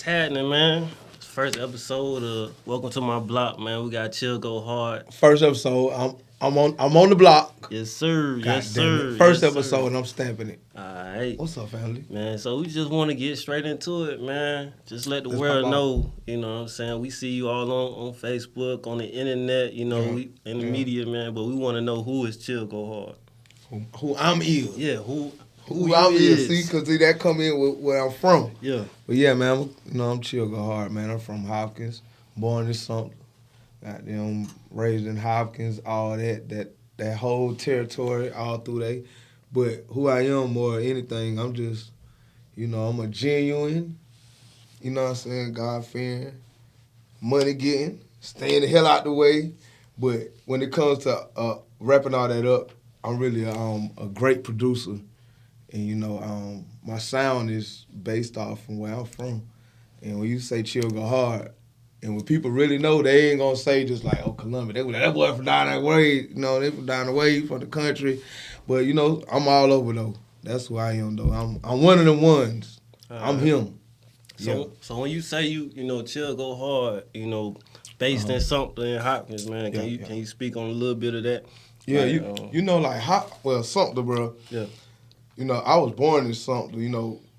happening, man? First episode of Welcome to My Block, man. We got Chill Go Hard. First episode, I'm on the block. Yes, sir. God Yes, damn sir. it. First yes, episode, sir. and I'm stamping it. All right. What's up, family? Man, so we just want to get straight into it, man. Just let the Let's world pop know, you know what I'm saying? We see you all on Facebook, on the internet, you know, we in the media, man, but we want to know who is Chill Go Hard. Who I'm is. Yeah, who I'm you is. See, because that come in with where I'm from. Yeah. But yeah, man, I'm Chill Go Hard, man. I'm from Hopkins, born in Sumter. Goddamn, raised in Hopkins, all that whole territory, all through there. But who I am more than anything, I'm just, I'm a genuine, you know what I'm saying, God-fearing, money-getting, staying the hell out the way. But when it comes to wrapping all that up, I'm really a great producer. And, my sound is based off from where I'm from. And when you say Chill Go Hard, and when people really know, they ain't gonna say just like, oh, Columbia, they that boy from down that way, they from down the way, from the country. But, I'm all over, though. That's who I am, though. I'm one of them ones. I'm him. So when you say you Chill Go Hard, based in something in Hopkins, man, can you speak on a little bit of that? Yeah, Sumter, bro. Yeah. I was born in Sumter,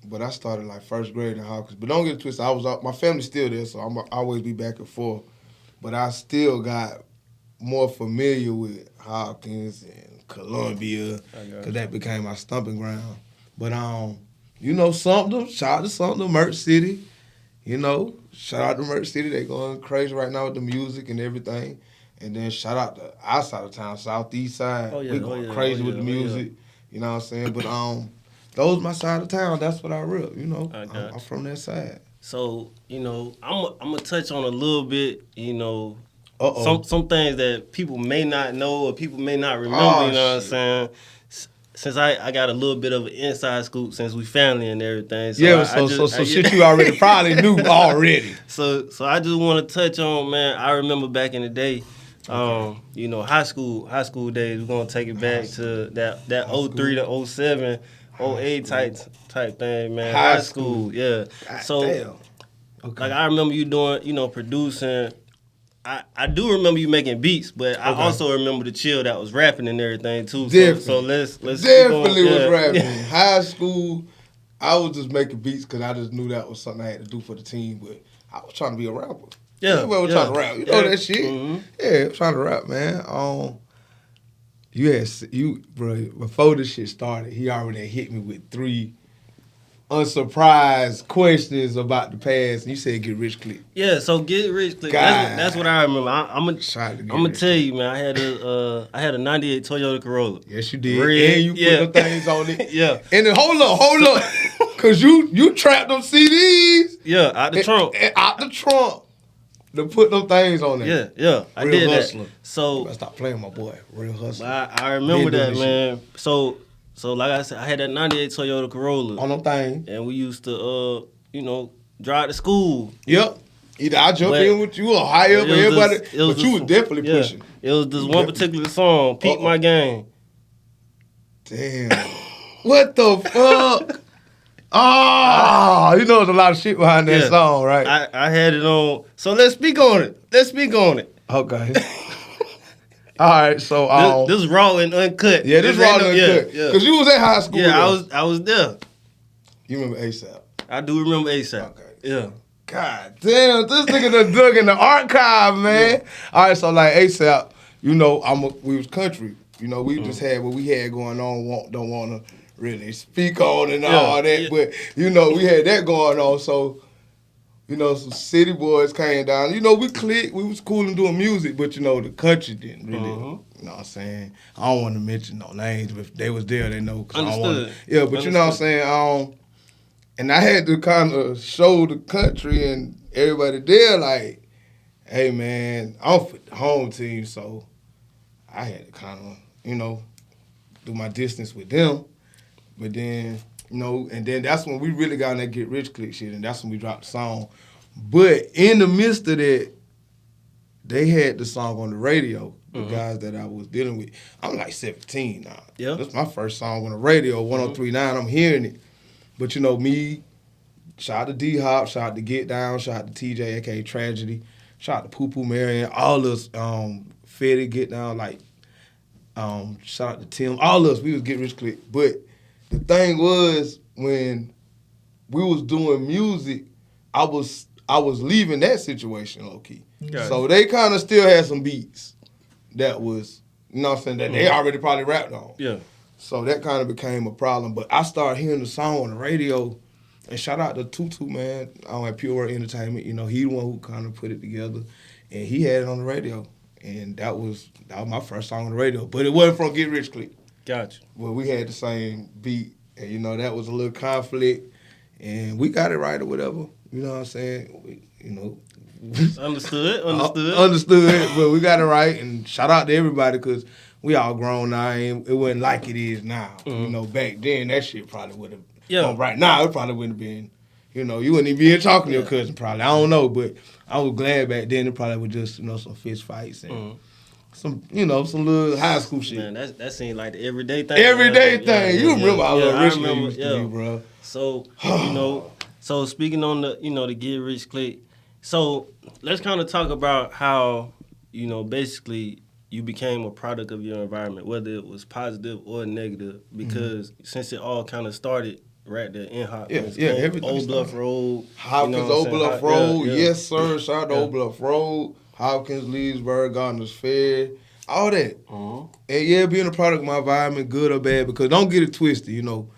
but I started like first grade in Hopkins. But don't get it twisted, my family's still there, so I'm always be back and forth. But I still got more familiar with Hopkins and Columbia, because that became my stomping ground. But Sumter, shout out to Sumter, Merch City. Shout out to Merch City. They going crazy right now with the music and everything. And then shout out to outside of town, Southeast side. We going crazy with the music. You know what I'm saying? But those my side of town. That's what I rep. I'm from that side. So I'm gonna touch on a little bit. Some things that people may not know or people may not remember. You know what I'm saying? Since I got a little bit of an inside scoop since we family and everything. So shit you already probably knew already. So I just want to touch on, man. I remember back in the day. High school days. We're gonna take it back to that 03 to 07, 08 type thing, man. High school, yeah. God so, damn. Okay. Like I remember you doing, producing. I do remember you making beats, but I also remember the Chill that was rapping and everything too. So let's definitely was rapping. Yeah. High school, I was just making beats because I just knew that was something I had to do for the team. But I was trying to be a rapper. Yeah, everybody was trying to rap. You know that shit. Mm-hmm. Yeah, I was trying to rap, man. Bro, before this shit started, he already hit me with 3 unsurprised questions about the past. And you said get rich click. Yeah, so get rich click. That's what I remember. I'm gonna tell you, man. I had a '98 Toyota Corolla. Yes, you did. Red, and you put them things on it. Yeah. And then hold up, cause you trapped them CDs. Yeah, out the trunk. Out the trunk. To put them things on there. Yeah, I did hustler. that. So stop playing, my boy. Real hustler. I remember that, man. So like I said, I had that '98 Toyota Corolla on them things, and we used to drive to school. Yep. Either I jump in with you or high up everybody, but you was definitely pushing. It was this one particular song, "Peep My Game." Damn. What the fuck? There's a lot of shit behind that song, right? I had it on. So let's speak on it. Okay. All right, so this is raw and uncut. Yeah, this raw and uncut. Yeah. Cause you was at high school. Yeah, I was there. You remember ASAP? I do remember ASAP. Okay. Yeah. God damn, this nigga done dug in the archive, man. Yeah. All right, so like ASAP, we was country. We just had what we had going on. Don't want to really speak on and all that, but we had that going on. So, some city boys came down. We clicked. We was cool and doing music, but the country didn't really. You know what I'm saying? I don't want to mention no names, but if they was there, they know. Understood. But you know what I'm saying? And I had to kind of show the country and everybody there, like, hey man, I'm for the home team, so I had to kind of, do my distance with them. But then, and then that's when we really got in that Get Rich Click shit, and that's when we dropped the song. But in the midst of that, they had the song on the radio, the guys that I was dealing with. I'm like 17 now. Yeah. That's my first song on the radio, 103.9, I'm hearing it. But me shout out to D-Hop, shout out to Get Down, shout out to TJ, aka Tragedy, shout out to Poo Poo Marion, all us, Fetty, Get Down, like, shout out to Tim, all us, we was Get Rich Click. But the thing was, when we was doing music, I was leaving that situation low key. Gotcha. So they kind of still had some beats that was, you know what I'm saying, that they already probably rapped on. Yeah. So that kind of became a problem. But I started hearing the song on the radio, and shout out to Tutu, man, at Pure Word Entertainment. You know, he the one who kind of put it together, and he had it on the radio. And that was my first song on the radio. But it wasn't from Get Rich Click. Gotcha. Well, we had the same beat, and, you know, that was a little conflict, and we got it right or whatever. You know what I'm saying? Understood, but we got it right, and shout out to everybody, because we all grown now, and it wasn't like it is now. Mm-hmm. You know, back then, that shit probably would have, right now, it probably wouldn't have been, you know, you wouldn't even be here talking to your cousin probably. I don't know, but I was glad back then it probably was just, you know, some fist fights and some, you know, some little high school shit. Man, that seemed like the everyday thing. Everyday thing. You remember how rich we used to be, bro. So, you know, so speaking on the, you know, the Get Rich Click, so let's kind of talk about how, you know, basically you became a product of your environment, whether it was positive or negative, because since it all kind of started right there in Hopkins. Yeah, everything. Old Bluff Road. Hopkins, you know Old Bluff Road. Yes, sir. Shout out to Old Bluff Road. Hopkins, Leesburg, Gardner's Fair. All that. And being a product of my environment, good or bad, because don't get it twisted, you know.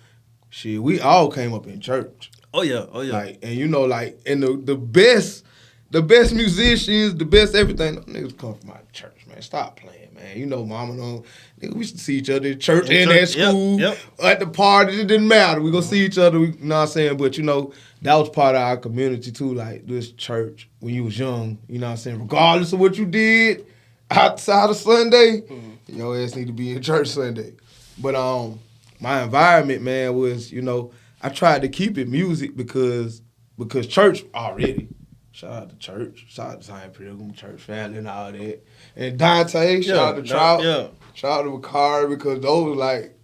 Shit, we all came up in church. Oh yeah. Like, and you know, like, and the best musicians, the best everything, them niggas come from my church, man. Stop playing, man. You know, mama know. Nigga, we used to see each other in church and at school, at the parties. It didn't matter. We gonna see each other. You know what I'm saying? But, you know, that was part of our community, too. Like, this church, when you was young, you know what I'm saying? Regardless of what you did outside of Sunday, your ass need to be in church Sunday. But my environment, man, was, you know, I tried to keep it music because church already. Shout out to church. Shout out to Zion Pilgrim, church family and all that. And Dante, shout out to Trout. Shout out to Macari, because those like,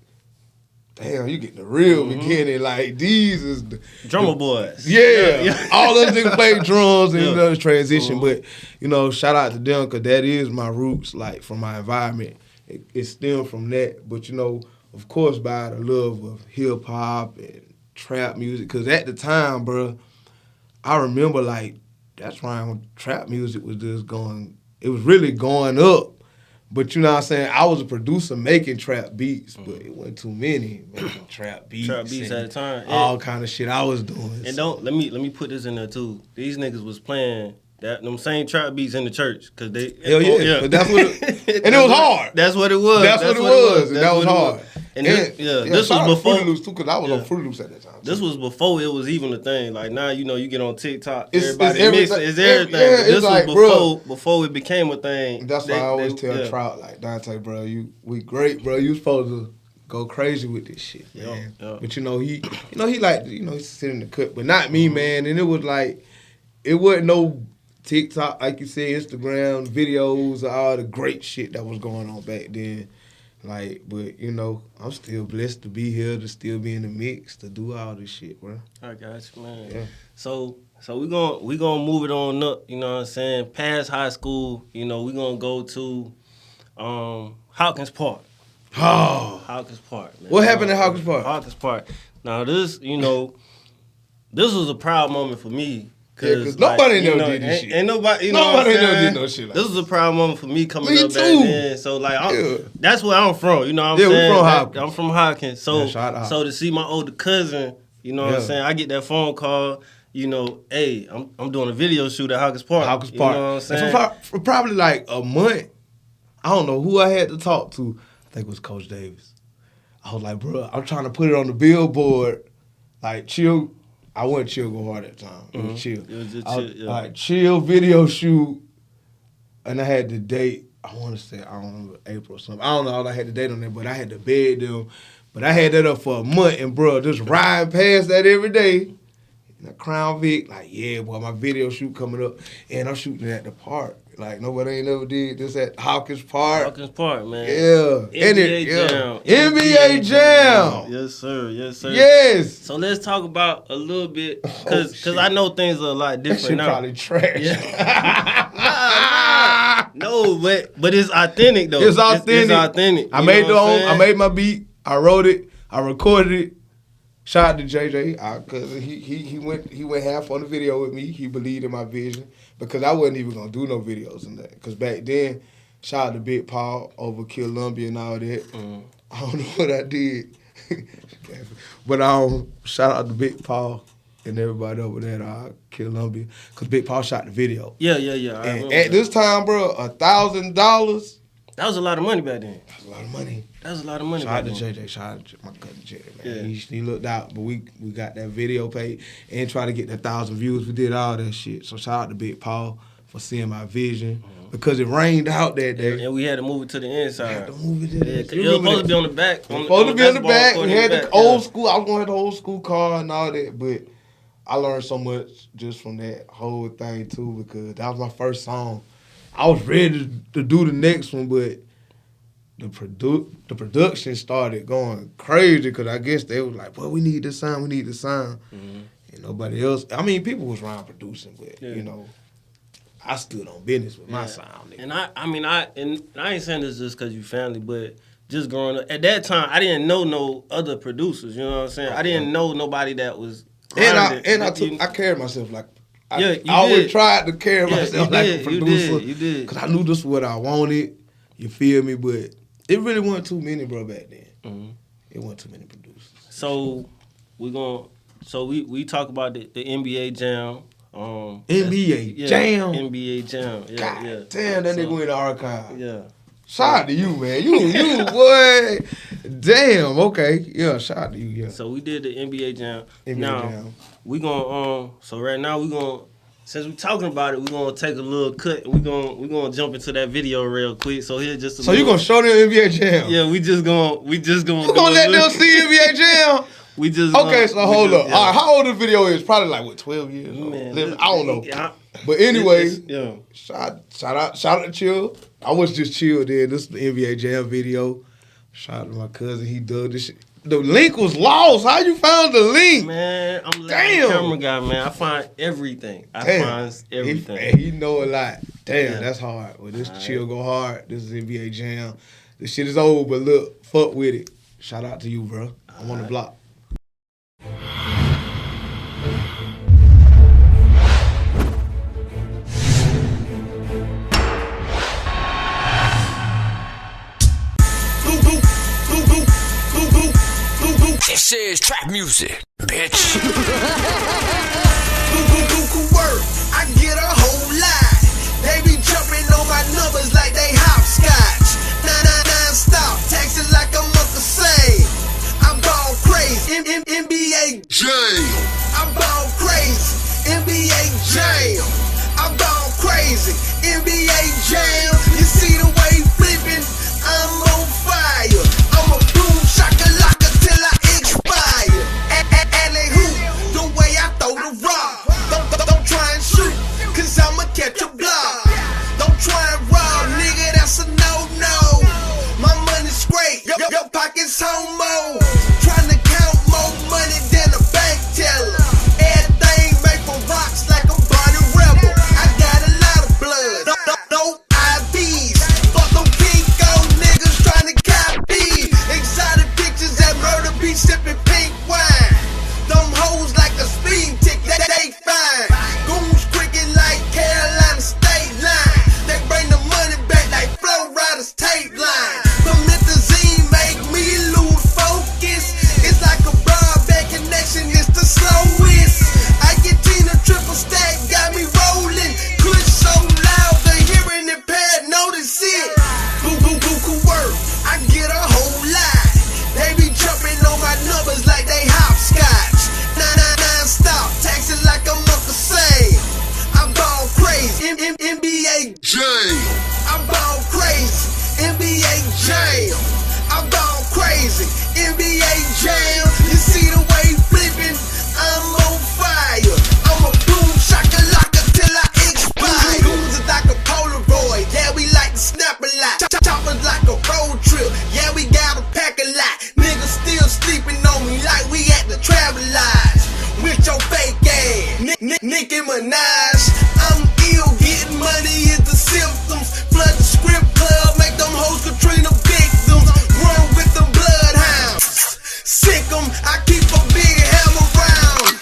damn, you get the real beginning. Like, these is the drummer boys. Yeah. All those niggas play drums and the transition. But, you know, shout out to them, because that is my roots, like, from my environment. It stemmed from that. But, you know, of course, by the love of hip-hop and trap music. Because at the time, bro, I remember, like, that's why when trap music was just going, it was really going up. But you know what I'm saying? I was a producer making trap beats, but it wasn't too many making trap beats. Trap beats at a time. All kind of shit I was doing. And let me put this in there too. These niggas was playing them same trap beats in the church, cause they But that's what and it was hard. That's what it was. That's what it was. And that was hard. And this was before Fruity Loops too, cause I was on Fruity Loops at that time. This was before it was even a thing. Like now, you know, you get on TikTok, everybody mixing, it's everything. This was like, before it became a thing. That's why I always tell Trout, like, Dante, bro, we great, bro. You supposed to go crazy with this shit, man. But you know, he like, you know, he sit in the cut, but not me, man. And it was like, it wasn't no TikTok, like you said, Instagram videos, all the great shit that was going on back then. Like, but, you know, I'm still blessed to be here, to still be in the mix, to do all this shit, bro. I got you, man. Yeah. So we gonna move it on up, you know what I'm saying? Past high school, you know, we gonna go to Hopkins Park. Oh. Hopkins Park, man. What happened at Hopkins Park? Hopkins Park. Now this, you know, this was a proud moment for me. Cause nobody did this shit. Ain't nobody, you know nobody what I'm saying? did no shit like this was a proud moment for me coming up too. back then. So like, that's where I'm from. You know what I'm saying? We from Hopkins. I'm from Hopkins. So to see my older cousin, you know what I'm saying? I get that phone call. You know, hey, I'm doing a video shoot at Hopkins Park. Hopkins Park. You know what I'm saying? And for probably like a month, I don't know who I had to talk to. I think it was Coach Davis. I was like, bro, I'm trying to put it on the billboard. Like, chill. I wasn't chill go hard at the time. It was chill. It was just chill, Like, chill video shoot. And I had the date, I want to say, I don't remember, April or something. I don't know, I had the date on there, but I had to bed them. But I had that up for a month, and bro, just riding past that every day. In the Crown Vic, like, yeah, boy, my video shoot coming up. And I'm shooting at the park. Like nobody ain't never did this at Hopkins Park. Hopkins Park, man. Yeah. NBA Jam. NBA Jam. Yes, sir. Yes, sir. Yes. So let's talk about a little bit, cause I know things are a lot different now. Probably trash. Yeah. No, but it's authentic though. It's authentic. It's authentic. I made my beat. I wrote it. I recorded it. Shout out to JJ, cause he went half on the video with me. He believed in my vision because I wasn't even gonna do no videos in that. Cause back then, shout out to Big Paul over Columbia and all that. I don't know what I did, but shout out to Big Paul and everybody over there at Columbia, cause Big Paul shot the video. Yeah. And at this time, bro, $1,000. That was a lot of money back then. That was a lot of money. That was a lot of money. Shout out to JJ. Shout out to my cousin Jerry, man. Yeah. He looked out, but we got that video paid and tried to get that 1,000 views. We did all that shit. So shout out to Big Paul for seeing my vision because it rained out that day. And we had to move it to the inside. We had to move it to the inside. It was supposed to be on the back. It was supposed to be on the back. We had the old school. I was going to the old school car and all that, but I learned so much just from that whole thing too because that was my first song. I was ready to do the next one, but the production started going crazy because I guess they was like, well, we need this sound, And nobody else. I mean, people was around producing, but, you know, I stood on business with my sound. Nigga. And I ain't saying this just because you family, but just growing up, at that time, I didn't know no other producers, you know what I'm saying? I didn't know nobody that was grinding. I carried myself like, I always tried to carry myself like a producer. You did. Because I knew this was what I wanted, you feel me? But it really wasn't too many, bro, back then. It wasn't too many producers. So we talk about the NBA Jam. NBA Jam. NBA Jam. Yeah, God yeah. damn, that nigga went in the archive. Yeah. Shout out to you, man. You boy. Damn. Okay. Yeah. Shout out to you. Yeah. So we did the NBA Jam. Jam. We gonna so right now we gonna, since we talking about it, we gonna take a little cut. We gonna jump into that video real quick. So here just a so you gonna show them NBA Jam? Yeah. We just gonna. You gonna let them see NBA Jam? We just okay. So hold up. Yeah. All right. How old the video is? Probably like what, 12 years? Man, 11? I don't know. But anyway, yeah. Shout out to Chill. I was just Chill then. This is the NBA Jam video. Shout out to my cousin. He dug this shit. The link was lost. How you found the link? Man, I'm a camera guy, man. I find everything. Find everything. He know a lot. Damn, that's hard. Well, this Chill go hard. This is NBA Jam. This shit is old, but look, fuck with it. Shout out to you, bro. I'm on the block. This is trap music, bitch. Work, I get a whole lot. They be jumping on my numbers like they hopscotch. Non-stop, taxing like I'm up the same. I'm ball crazy, NBA Jam. I'm ball crazy, NBA Jam. I'm ball crazy, NBA Jam. You see the way flipping, I'm on fire. I'm a boom shakalaka till I expire. Alley-hoop, the way I throw the rock. Don't try and shoot, cause I'ma catch a block. Don't try and rob lies with your fake ass. Nicki Minaj, I'm ill, getting money is the symptoms. Flood the script club, make them hoes Katrina victims. Run with them bloodhounds, sick 'em, I keep a big hammer round.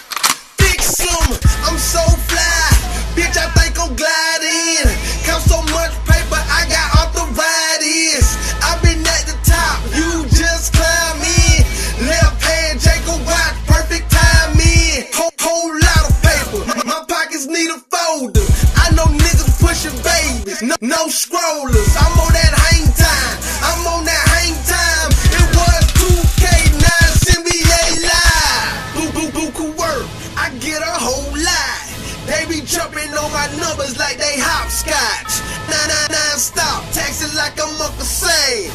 Fix 'em, I'm so fly, bitch, I think I'm gliding. Count so much paper, I got arthritis. I've been at the top, you just climb in. Left hand, Jacob watch, perfect time in. Whole lot of paper, my pockets need a folder. I know niggas pushing babies, no scrollers. I'm on that hang time, I'm on that hang time. It was 2K9 NBA Live. Boo work, I get a whole lot. They be jumping on my numbers like they hopscotch. 999 stop, taxing like I'm Uncle Sam.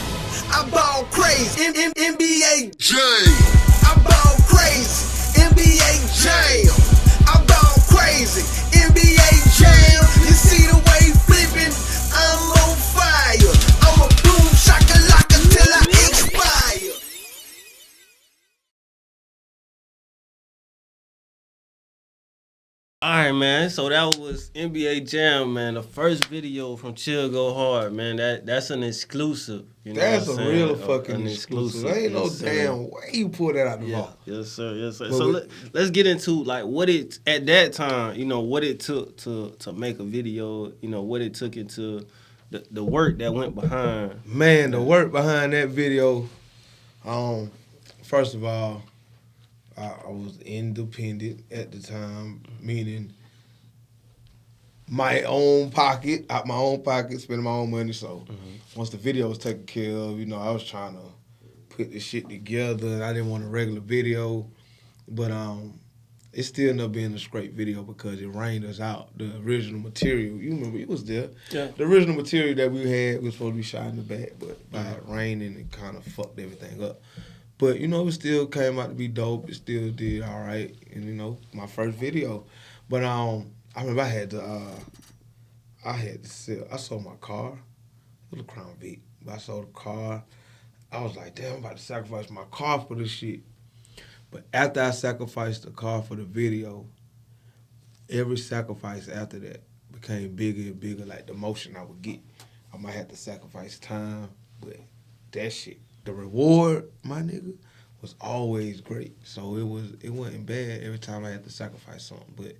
I ball crazy, NBA Jam. I ball crazy, NBA Jam. I ball crazy, NBA Jam. You see the way flipping, I'm on fire. I'm a boom shakalaka till I expire. Alright, man, so that was NBA Jam, man. The first video from Chill Go Hard, man. That's an exclusive. You know That's what a I'm real saying? fucking exclusive. There ain't no damn way you pull that out the vault. Yes, sir. Yes, sir. So let's get into like what it at that time, you know, what it took to make a video, you know, what it took into the work that went behind. Man, the work behind that video, first of all, I was independent at the time, meaning my own pocket, out my own pocket, spending my own money. So once the video was taken care of, you know, I was trying to put this shit together, and I didn't want a regular video. But it still ended up being a straight video because it rained us out. The original material, you remember, it was there. Yeah. The original material that we had was supposed to be shot in the back, but by it raining, it kind of fucked everything up. But, you know, it still came out to be dope. It still did all right. And, you know, my first video. But I remember I had to sell. I sold my car. It was a Crown Vic. But I sold the car. I was like, damn, I'm about to sacrifice my car for this shit. But after I sacrificed the car for the video, every sacrifice after that became bigger and bigger, like the motion I would get. I might have to sacrifice time, but that shit, the reward, my nigga, was always great. So it wasn't bad every time I had to sacrifice something. But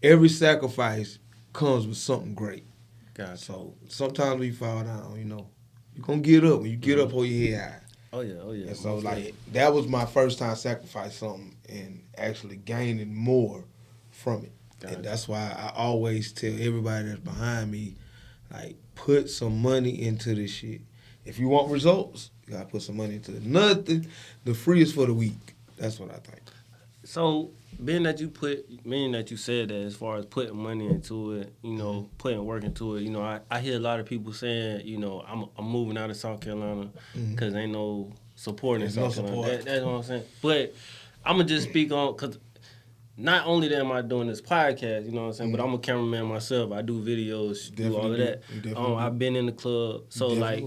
every sacrifice comes with something great. Gotcha. So sometimes we fall down, you know. You're going to get up. When you get up, hold your head high. Oh, yeah. And so, like, that was my first time sacrificing something and actually gaining more from it. Gotcha. And that's why I always tell everybody that's behind me, like, put some money into this shit. If you want results, you got to put some money into it. Nothing, the free is for the weak. That's what I think. So, being that you said that as far as putting money into it, you know, putting work into it, you know, I hear a lot of people saying, you know, I'm moving out of South Carolina because ain't no support in South Carolina. That's what I'm saying. But I'm going to just speak on, because not only am I doing this podcast, you know what I'm saying, but I'm a cameraman myself. I do videos, do all of that. I've been in the club. So, like,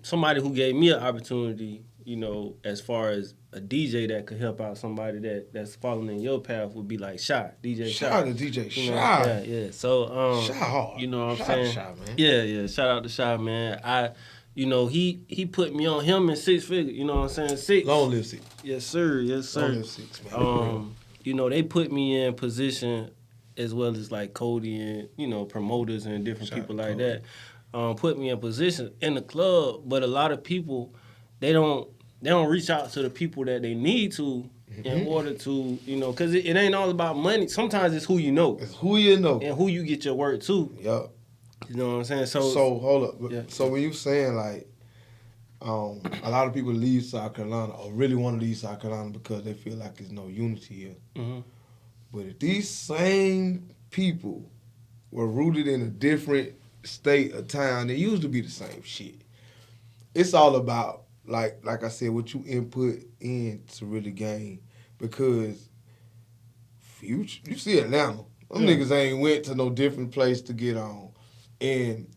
somebody who gave me an opportunity, you know, as far as a DJ that could help out somebody that's following in your path would be like Shy, DJ Shy. Shout out to DJ Shy. Yeah. So, Shy hard. You know what I'm saying? Shout out to Shy, man. Yeah. Shout out to Shy, man. You know, he put me on him in 6 figures. You know what I'm saying? 6. Long live 6. Yes, sir. Long live 6, man. You know, they put me in position as well as like Cody and, you know, promoters and different people like that. Put me in position in the club, but a lot of people, they don't reach out to the people that they need to in order to, you know, because it ain't all about money. Sometimes it's who you know. It's who you know. And who you get your work to. Yup. You know what I'm saying? So hold up. Yeah. So when you saying like, a lot of people leave South Carolina or really want to leave South Carolina because they feel like there's no unity here. Mm-hmm. But if these same people were rooted in a different state or town, they used to be the same shit. It's all about, like I said, what you input in to really gain. Because you see Atlanta. Them niggas ain't went to no different place to get on. And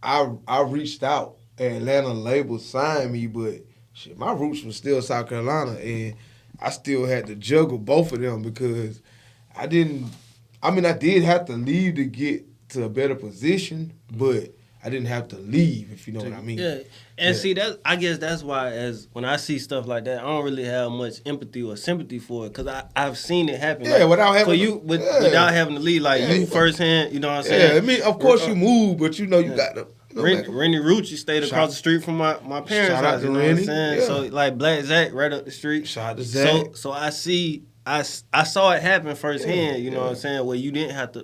I reached out. Atlanta label signed me, but shit, my roots was still South Carolina. And I still had to juggle both of them because I did have to leave to get to a better position, but I didn't have to leave, if you know what I mean. Yeah, and see, I guess that's why when I see stuff like that, I don't really have much empathy or sympathy for it because I've seen it happen. Yeah, without having without having to leave, you firsthand, you know what I'm saying? Yeah, I mean, of course you move, but you got to. Rennie Rucci stayed across the street from my parents' house, you know what I'm saying? Yeah. So, like, Black Zach right up the street. Shout out to Zach. So I saw it happen firsthand, you know what I'm saying, where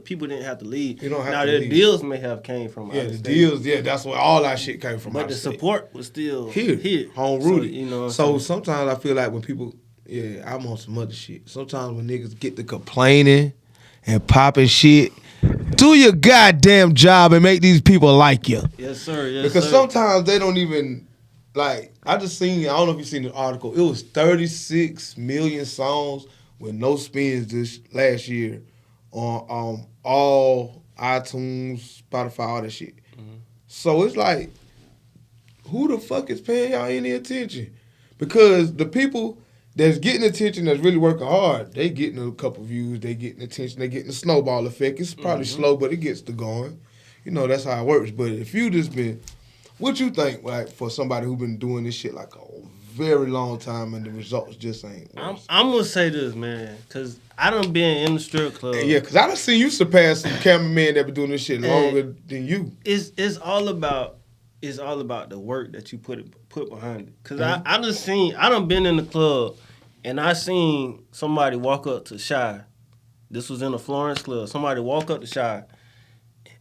people didn't have to leave. You don't have now, to their leave. deals may have came from out of state. Deals, that's where all that shit came from. But the support was still here. Home rooted. So, you know so sometimes I feel like when people, I'm on some other shit. Sometimes when niggas get to complaining and popping shit, do your goddamn job and make these people like you. Yes, sir. Because sometimes they don't even, like, I don't know if you've seen the article. It was 36 million songs with no spins this last year on all iTunes, Spotify, all that shit. Mm-hmm. So it's like, who the fuck is paying y'all any attention? Because the people that's getting attention, that's really working hard, they getting a couple views, they getting attention, they getting the snowball effect. It's probably slow, but it gets to going. You know, that's how it works. But if you just been, what you think, like, for somebody who been doing this shit like a very long time and the results just ain't worse? I'm going to say this, man, because I done been in the strip club. Yeah, because I done seen you surpass some cameramen that been doing this shit longer than you. It's all about the work that you put behind it. Because I done been in the club and I seen somebody walk up to Shy. This was in a Florence club. Somebody walk up to Shy,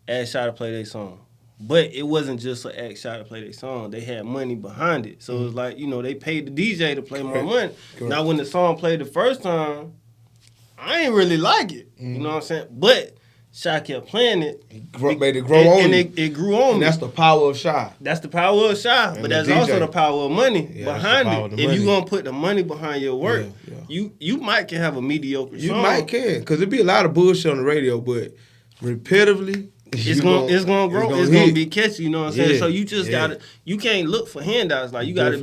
ask Shy to play their song. But it wasn't just an ask Shy to play their song. They had money behind it. So it was like, they paid the DJ to play more money. Correct. Now, when the song played the first time, I ain't really like it. You know what I'm saying? But Shy kept playing it. Made it grow on and you. it grew on me. And that's the power of Shy. That's the power of Shy. But that's also the power of money behind it. If money. you going to put the money behind your work, you might can have a mediocre song. You might can. Because there be a lot of bullshit on the radio, but repetitively, it's gonna grow. It's gonna be catchy. You know what I'm saying? So you just gotta. You can't look for handouts. Like you gotta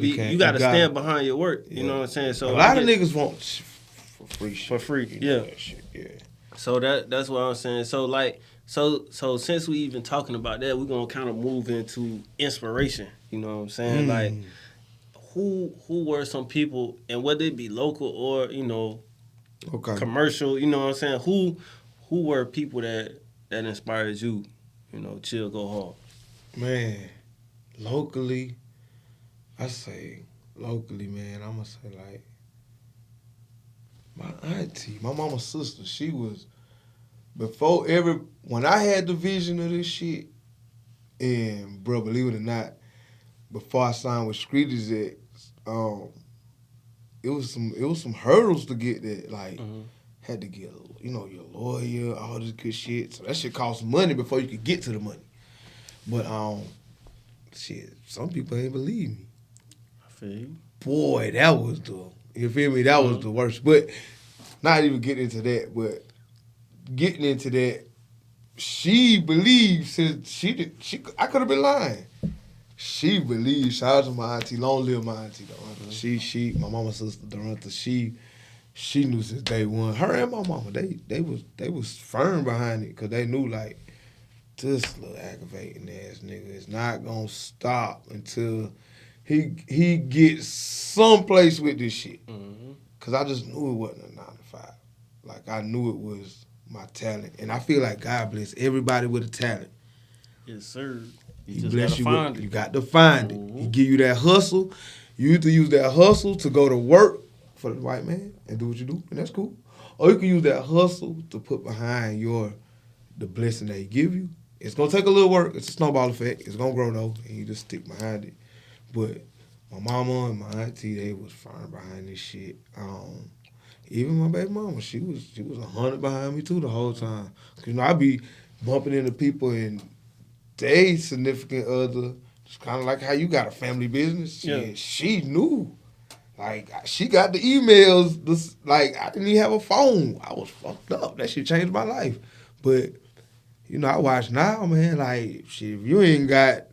stand behind your work. You know what I'm saying? So a lot of niggas want for free shit. For free, yeah. So that's what I'm saying. So like, so since we even talking about that, we're gonna kind of move into inspiration. You know what I'm saying? Like, who were some people, and whether it be local or commercial. You know what I'm saying? Who were people that inspires you, chill, go hard? Man, locally, man, I'm going to say, like, my auntie, my mama's sister, she was, when I had the vision of this shit, and, bro, believe it or not, before I signed with Street EXECS, it was some hurdles to get there, like, had to get, your lawyer, all this good shit. So that shit cost money before you could get to the money. But, some people ain't believe me. I feel you. Boy, that was you feel me? That was the worst. But not even getting into that, but getting into that, she believed, since I could have been lying. She believed, shout out to my auntie, long live my auntie, Doranta. My mama's sister, Doranta, she knew since day one. Her and my mama, they was firm behind it because they knew, like, this little aggravating ass nigga is not gonna stop until he gets someplace with this shit. Cause I just knew it wasn't a 9 to 5. Like, I knew it was my talent, and I feel like God bless everybody with a talent. Yes, sir. He bless you. You got to find it. He give you that hustle. You either use that hustle to go to work for the white man and do what you do, and that's cool. Or you can use that hustle to put behind the blessing that he give you. It's gonna take a little work. It's a snowball effect. It's gonna grow though, and you just stick behind it. But my mama and my auntie, they was firm behind this shit. Even my baby mama, she was 100 behind me too the whole time. Cause I be bumping into people and they significant other. It's kind of like how you got a family business. She knew. Like, she got the emails. Like, I didn't even have a phone. I was fucked up. That shit changed my life. But, I watch now, man. Like, shit, if you ain't got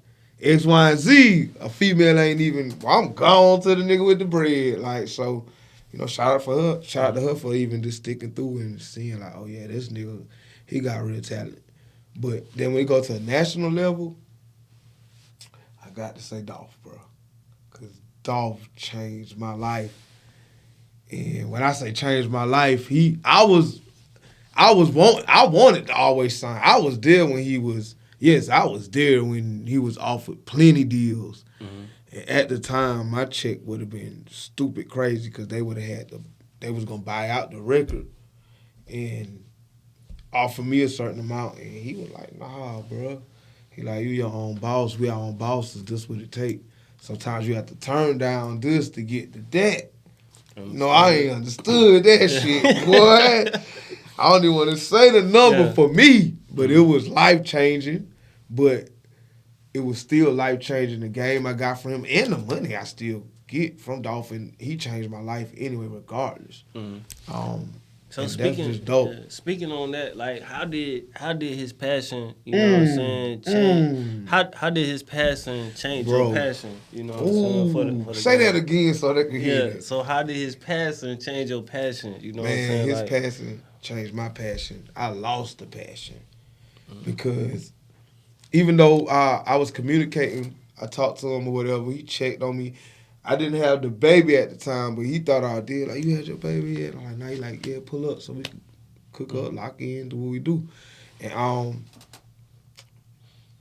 X, Y, and Z, a female ain't even, I'm gone to the nigga with the bread. Like, so, you know, shout out to her for even just sticking through and seeing like, oh yeah, this nigga, he got real talent. But then when we go to a national level, I got to say Dolph, bro. Because Dolph changed my life. And when I say changed my life, I wanted to always sign. I was there when he was offered plenty deals. Mm-hmm. And at the time, my check would have been stupid crazy because they would have they was going to buy out the record and offer me a certain amount. And he was like, nah, bro. He like, you your own boss. We our own bosses. This what it take. Sometimes you have to turn down this to get to that. No, I ain't understood that shit, boy. I don't even want to say the number for me, but it was life-changing. But it was still life-changing, the game I got from him and the money I still get from Dolph. And he changed my life anyway, regardless. Mm-hmm. So speaking on that, like how did his passion, you know what I'm saying, change? How did his passion change your passion? You know what I'm saying? For the say that again so they can hear it. So how did his passion change your passion? You know what I'm saying? His passion changed my passion. I lost the passion because even though I was communicating, I talked to him or whatever, he checked on me. I didn't have the baby at the time, but he thought I did. Like, you had your baby yet? I'm like, nah. He like, yeah, pull up so we can cook up, lock in, do what we do. And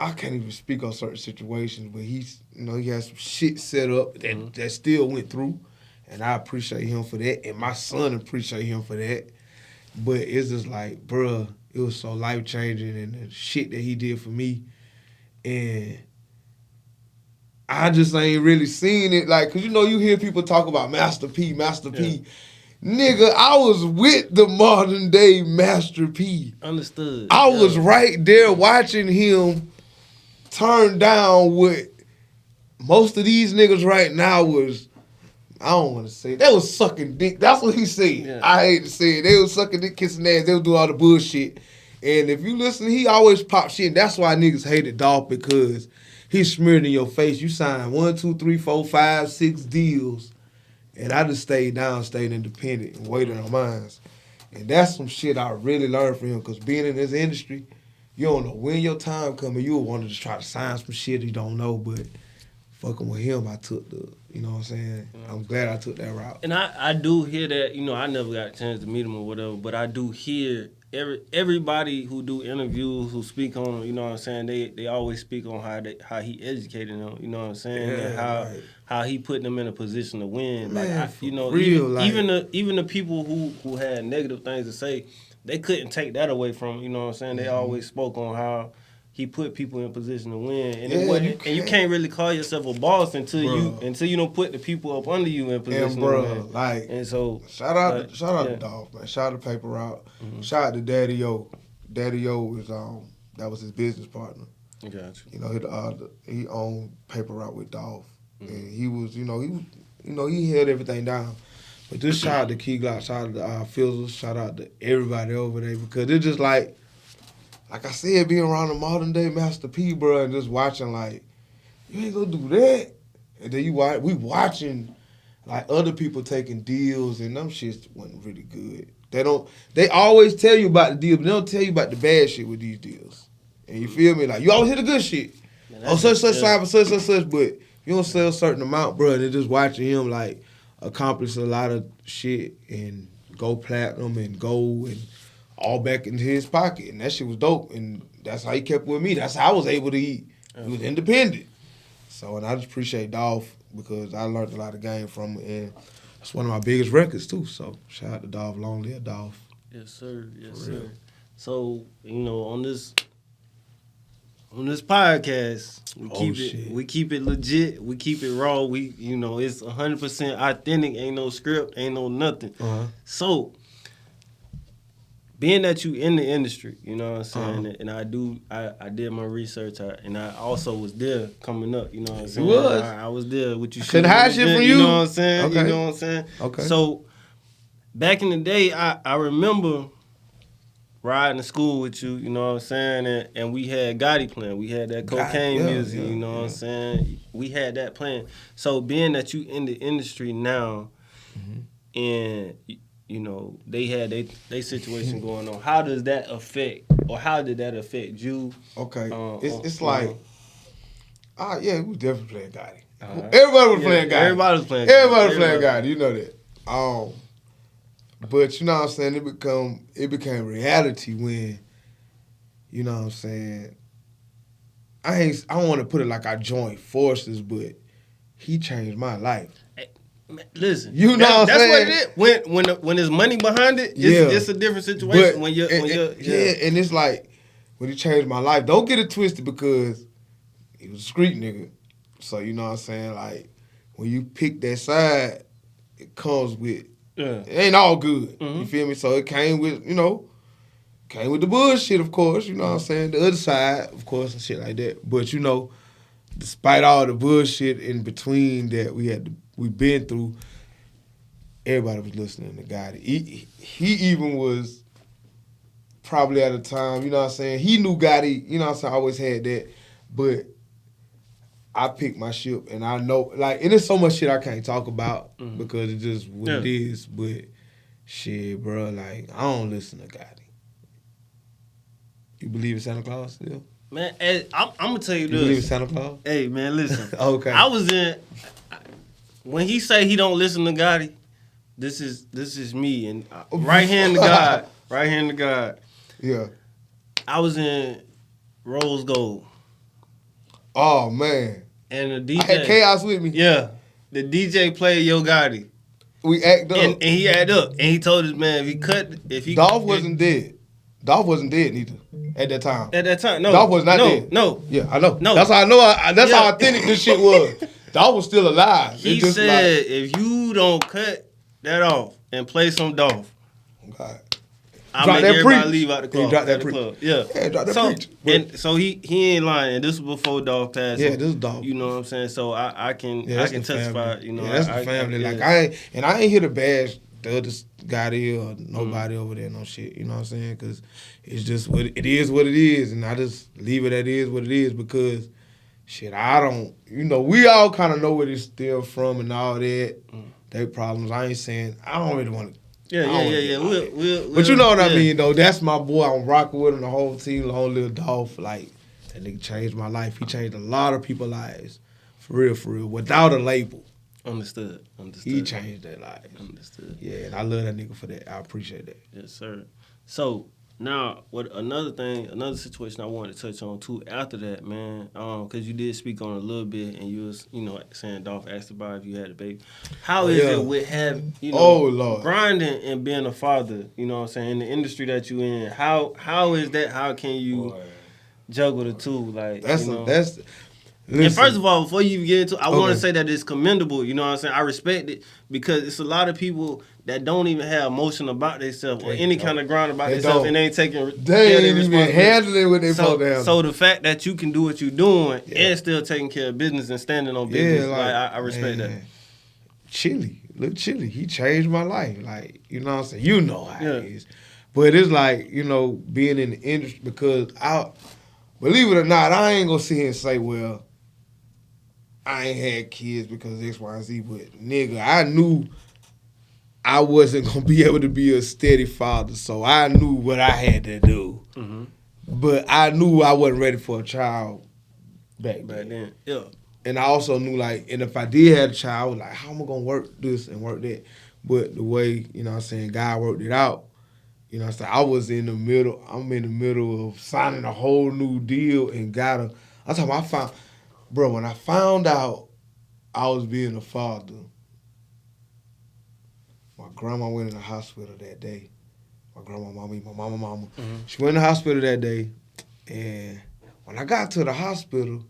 I can't even speak on certain situations, but he had some shit set up that still went through, and I appreciate him for that, and my son appreciate him for that. But it's just like, bruh, it was so life-changing, and the shit that he did for me, and I just ain't really seen it, like, cause you hear people talk about Master P. Nigga, I was with the modern day Master P. Understood. I was right there watching him turn down what most of these niggas right now was, I don't want to say, they was sucking dick. That's what he said. Yeah. I hate to say it. They was sucking dick, kissing ass. They was doing all the bullshit. And if you listen, he always pop shit. And that's why niggas hated Dolph, because he smeared in your face. You signed 1, 2, 3, 4, 5, 6 deals. And I just stayed down, stayed independent, and waited on mine. And that's some shit I really learned from him, because being in this industry, you don't know when your time coming. You will want to just try to sign some shit you don't know, but fucking with him, I took you know what I'm saying? I'm glad I took that route. And I do hear that, I never got a chance to meet him or whatever, but I do hear everybody who do interviews, who speak on him, you know what I'm saying, they always speak on how he educated them, you know what I'm saying, and how he put them in a position to win. Man, even the people who had negative things to say, they couldn't take that away from him, you know what I'm saying. They always spoke on how he put people in position to win, and you can't really call yourself a boss until you don't put the people up under you in position to win. And so shout out to Dolph, man. Shout out to Paper Route. Shout out to Daddy O. Daddy O was that was his business partner. Gotcha. He owned Paper Route with Dolph, and he was he held everything down. But just shout out to Key Glock, shout out to Fizzle, shout out to everybody over there, because it's just like I said, being around the modern day Master P, bro, and just watching like, you ain't gonna do that. And then we watching like other people taking deals, and them shits wasn't really good. They always tell you about the deal, but they don't tell you about the bad shit with these deals. And you feel me? Like, you always hear the good shit. Man, such, but you don't sell a certain amount, bro, and just watching him like accomplish a lot of shit and go platinum and gold and all back into his pocket, and that shit was dope, and that's how he kept with me. That's how I was able to eat. He was independent. So, and I just appreciate Dolph, because I learned a lot of game from him, and that's one of my biggest records too. So, shout out to Dolph. Long live Dolph. Yes, sir. Yes, sir. So, on this podcast, we keep it legit. We keep it raw. It's 100% authentic. Ain't no script. Ain't no nothing. So, being that you in the industry, you know what I'm saying, and I did my research, and I also was there coming up, you know what I'm saying. You was? I was there with you. Couldn't hide shit from you. You know what I'm saying. Okay. You know what I'm saying. Okay. So back in the day, I remember riding to school with you, you know what I'm saying, and we had GOTTI playing. We had that cocaine music, you know what I'm saying. We had that playing. So being that you in the industry now, and you know they had they situation going on. How does that affect, or how did that affect you? Okay, it's like, yeah, we definitely playing Gotti. Everybody was playing Gotti. Everybody was playing Gotti. You know that. But you know what I'm saying? It became reality when, you know what I'm saying. I don't want to put it like I joined forces, but he changed my life. Listen, you know what I'm saying? That's what it is. When there's money behind it, it's a different situation. When you're and it's like when he changed my life. Don't get it twisted because he was a street nigga. So you know what I'm saying? Like when you pick that side, it comes with it ain't all good. Mm-hmm. You feel me? So it came with the bullshit, of course. You know what I'm saying? The other side, of course, and shit like that. But you know, despite all the bullshit in between that we've been through, everybody was listening to Gotti. He even was probably at a time, you know what I'm saying? He knew Gotti, you know what I'm saying? I always had that. But I picked my ship, and I know, like, and there's so much shit I can't talk about because it's just what it is. But shit, bro, like, I don't listen to Gotti. You believe in Santa Claus still? Man, I'm gonna tell you this. You believe in Santa Claus? Hey, man, listen. Okay. I was when he say he don't listen to Gotti, this is me, and right hand to God. Right hand to God. Yeah. I was in Rose Gold. Oh, man. And the DJ. I had Chaos with me. Yeah. The DJ played Yo Gotti. We act up. And he act up. And he told his man Dolph wasn't dead. Dolph wasn't dead neither at that time. At that time, no. Dolph was not dead. No. Yeah, I know. No. That's how I know. That's how authentic this shit was. Dolph was still alive. He just said, like, if you don't cut that off and play some Dolph, God. I'll make everybody leave out the club. He dropped that preach. Yeah. Drop that preach. And so he ain't lying. And this was before Dolph passed. Yeah, this is Dolph. You know what I'm saying? So I can testify. You know, that's the family. Like I ain't here to bash the other Gotti or nobody over there, no shit. You know what I'm saying? Because it's just what it is, and I just leave it at it is what it is because shit, I don't. You know, we all kind of know where this stem from and all that. They problems. I ain't saying I don't really want to. Yeah. But you know what I mean, though. That's my boy. I'm rocking with him, the whole team, the whole little Dolph. Like, that nigga changed my life. He changed a lot of people's lives. For real. Without a label. Understood. He changed their lives. Understood. Yeah, and I love that nigga for that. I appreciate that. Yes, sir. So, now, another situation I wanted to touch on, too, after that, man, because you did speak on it a little bit, and you was, saying Dolph asked about if you had a baby. How is it with having, grinding and being a father, you know what I'm saying, in the industry that you in? How is that? How can you juggle the two? Like, Listen. And first of all, before you even get into it, I want to say that it's commendable, you know what I'm saying? I respect it because it's a lot of people that don't even have emotion about themselves or any kind of grind about themselves and they ain't taking they ain't even handling what they supposed to have. So the fact that you can do what you're doing and still taking care of business and standing on business, I respect that. Look Chili. He changed my life. Like, you know what I'm saying? You know how it is. But it's like, being in the industry because believe it or not, I ain't going to sit here and say, well, I ain't had kids because X, Y, and Z, but nigga, I knew I wasn't going to be able to be a steady father, so I knew what I had to do. Mm-hmm. But I knew I wasn't ready for a child back then. Yeah. And I also knew, like, and if I did have a child, I was like, how am I going to work this and work that? But the way, you know what I'm saying, God worked it out, you know what I'm saying, I'm in the middle of signing a whole new deal and when I found out I was being a father, my grandma went in the hospital that day. My grandma, my mama. Mm-hmm. She went in the hospital that day, and when I got to the hospital,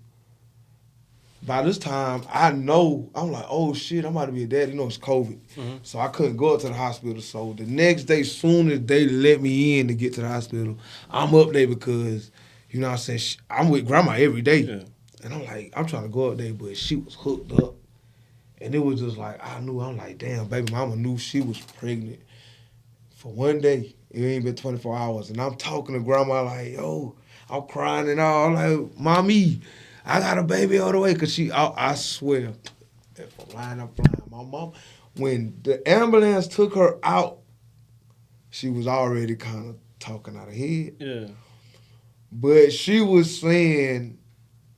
by this time, I'm like, oh shit, I'm about to be a dad. It's COVID. Mm-hmm. So I couldn't go up to the hospital. So the next day, soon as they let me in to get to the hospital, I'm up there because, you know what I'm saying, I'm with grandma every day. Yeah. And I'm like, I'm trying to go up there, but she was hooked up. And it was just like, I'm like, damn, baby mama knew she was pregnant for one day. It ain't been 24 hours. And I'm talking to grandma like, yo, I'm crying and all. I'm like, mommy, I got a baby all the way. Because I swear, if I'm lying, I'm flying. My mom, when the ambulance took her out, she was already kind of talking out of head. Yeah. But she was saying,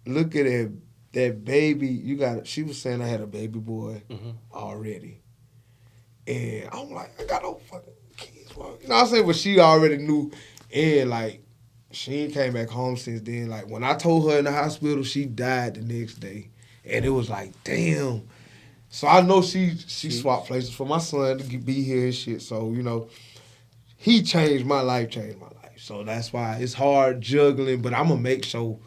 look at that baby. She was saying I had a baby boy already. And I'm like, I got no fucking kids. You know what I'm saying? But she already knew. And like, she ain't came back home since then. Like, when I told her in the hospital, she died the next day. And it was like, damn. So I know she swapped places for my son to be here and shit. So, you know, he changed my life. So that's why it's hard juggling, but I'm going to make sure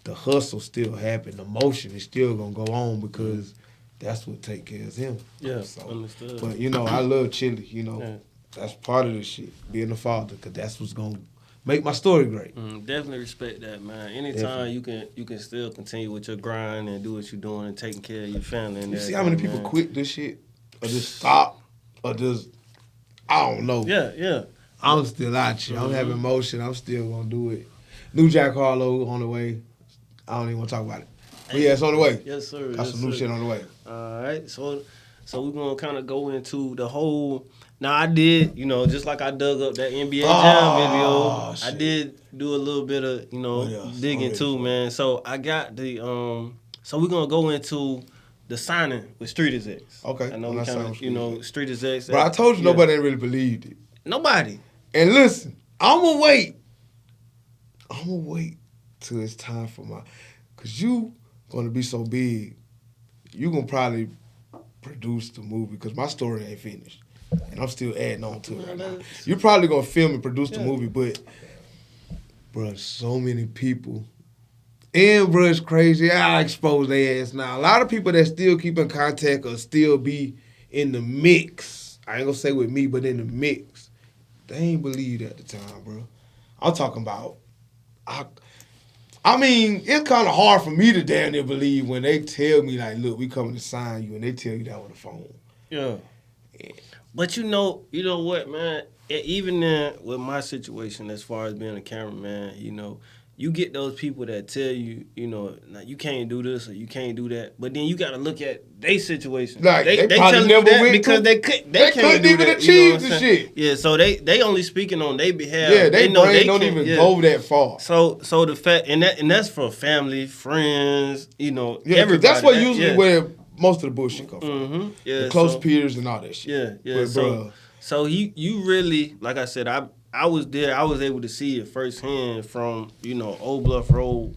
the hustle still happen. The motion is still going to go on because that's what take care of him. Yeah, so, understood. But, you know, I love Chili, you know. Yeah. That's part of this shit, being a father, because that's what's going to make my story great. Definitely respect that, man. Anytime you can still continue with your grind and do what you're doing and taking care of your family. And you see how many people quit this shit? Or just stop? Or just, I don't know. Yeah. I'm still out here. I'm having motion. I'm still going to do it. New Jack Harlow on the way. I don't even want to talk about it. But yeah, it's on the way. Yes, sir. Got some new shit on the way. All right. So we're going to kind of go into the whole... Now, I did, you know, just like I dug up that NBA Jam video, shit. I did do a little bit of, you know, digging too, man. So I got the... So we're going to go into the signing with Street EXECS. Okay. I know we kind of, you know, Street EXECS. But I told you nobody ain't really believed it. Nobody. And listen, I'm going to wait. I'm going to wait till it's time for my... Because you going to be so big, you going to probably produce the movie because my story ain't finished. And I'm still adding on to it right now. You're probably going to film and produce the movie, but, bro, so many people. And, bro, it's crazy. I expose their ass now. A lot of people that still keep in contact or still be in the mix. I ain't going to say with me, but in the mix. They ain't believed at the time, bro. I'm talking about, I mean, it's kind of hard for me to damn near believe when they tell me, like, look, we coming to sign you, and they tell you that on the phone. Yeah. But you know what, man? Even then, with my situation as far as being a cameraman, you know, you get those people that tell you, you know, nah, you can't do this or you can't do that. But then you got to look at their situation. Like, they probably never went because they couldn't even achieve the shit. Yeah, so they only speaking on their behalf. Yeah, they brain don't even go that far. So the fact and that's for family, friends, you know, everybody. That's what usually where most of the bullshit come from. Mm-hmm. Yeah, the close peers and all that shit. Yeah. But, so you really, like I said, I was there. I was able to see it firsthand from, you know, Old Bluff Road